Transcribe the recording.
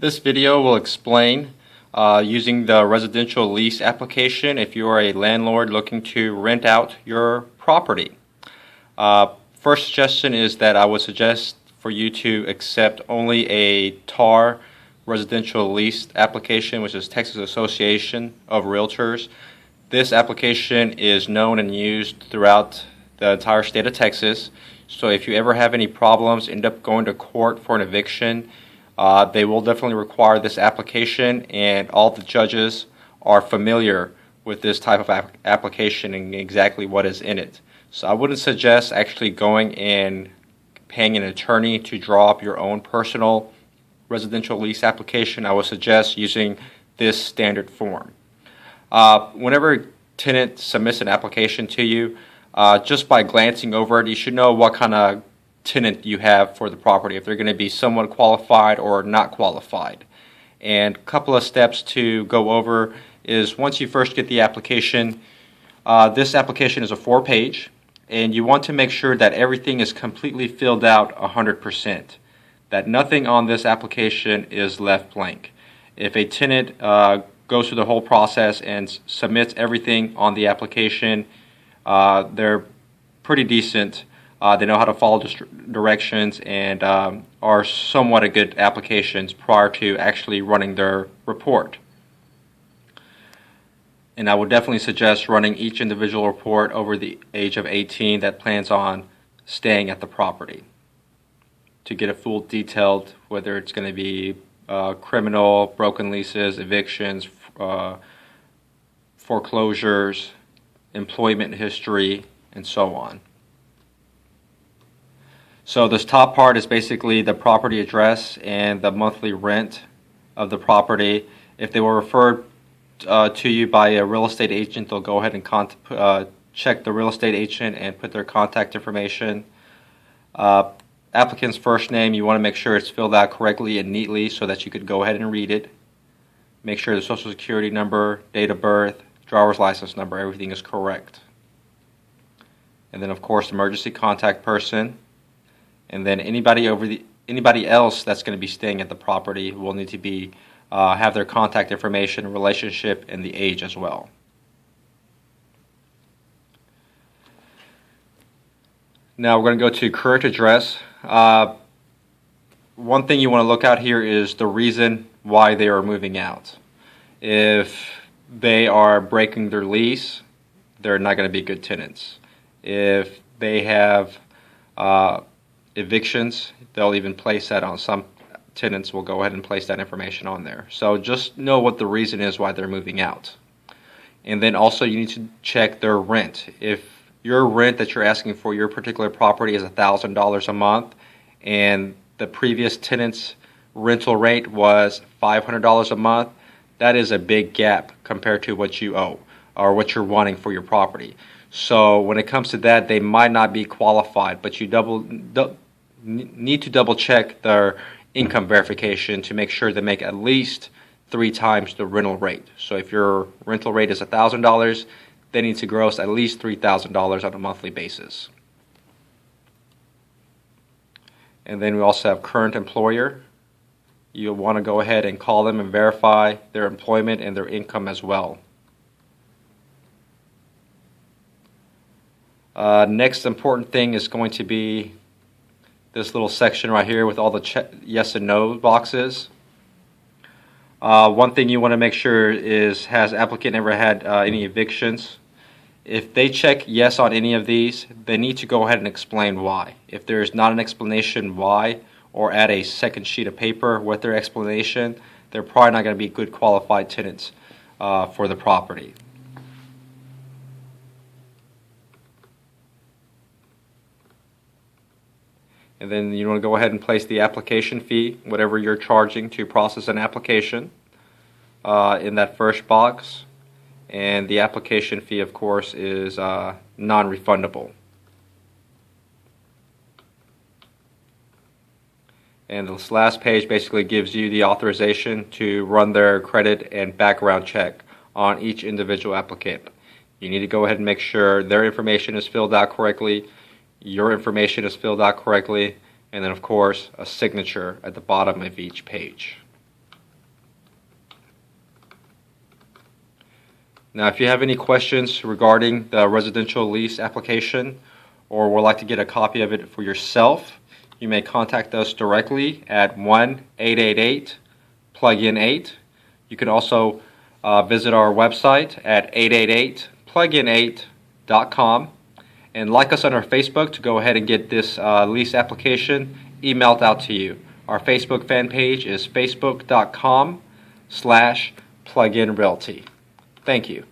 This video will explain using the residential lease application if you are a landlord looking to rent out your property. First suggestion is that I would suggest for you to accept only a TAR residential lease application, which is Texas Association of Realtors. This application is known and used throughout the entire state of Texas. So if you ever have any problems, end up going to court for an eviction, they will definitely require this application, and all the judges are familiar with this type of application and exactly what is in it. So I wouldn't suggest actually going and paying an attorney to draw up your own personal residential lease application. I would suggest using this standard form. Whenever a tenant submits an application to you, just by glancing over it, you should know what kind of tenant you have for the property, if they're going to be somewhat qualified or not qualified. And a couple of steps to go over is once you first get the application, this application is a 4-page, and you want to make sure that everything is completely filled out 100%, that nothing on this application is left blank. If a tenant goes through the whole process and submits everything on the application, they're pretty decent. They know how to follow directions and are somewhat a good applications prior to actually running their report. And I would definitely suggest running each individual report over the age of 18 that plans on staying at the property to get a full detailed, whether it's going to be criminal, broken leases, evictions, foreclosures, employment history, and so on. So this top part is basically the property address and the monthly rent of the property. If they were referred to you by a real estate agent, they'll go ahead and check the real estate agent and put their contact information. Applicant's first name, you want to make sure it's filled out correctly and neatly so that you could go ahead and read it. Make sure the social security number, date of birth, driver's license number, everything is correct. And then of course emergency contact person. And then anybody else that's going to be staying at the property will need to be have their contact information, relationship, and the age as well. Now we're going to go to current address. One thing you want to look out here is the reason why they are moving out. If they are breaking their lease, they're not going to be good tenants. If they have evictions, they'll even place that on. Some tenants will go ahead and place that information on there. So just know what the reason is why they're moving out. And then also you need to check their rent. If your rent that you're asking for your particular property is $1,000 a month and the previous tenant's rental rate was $500 a month, that is a big gap compared to what you owe or what you're wanting for your property. So when it comes to that, they might not be qualified, but you need to double check their income verification to make sure they make at least 3 times the rental rate. So if your rental rate is $1,000, they need to gross at least $3,000 on a monthly basis. And then we also have current employer. You'll want to go ahead and call them and verify their employment and their income as well. Next important thing is going to be this little section right here with all the yes and no boxes. One thing you want to make sure is, has applicant ever had any evictions? If they check yes on any of these, they need to go ahead and explain why. If there is not an explanation why, or add a second sheet of paper with their explanation, they're probably not going to be good qualified tenants for the property. And then you want to go ahead and place the application fee, whatever you're charging to process an application, in that first box. And the application fee, of course, is non-refundable. And this last page basically gives you the authorization to run their credit and background check on each individual applicant. You need to go ahead and make sure their information is filled out correctly, your information is filled out correctly, and then of course a signature at the bottom of each page. Now, if you have any questions regarding the residential lease application or would like to get a copy of it for yourself, you may contact us directly at 1-888-PLUG-IN-8. You can also visit our website at 888plugin8.com and like us on our Facebook to go ahead and get this lease application emailed out to you. Our Facebook fan page is facebook.com/pluginrealty. Thank you.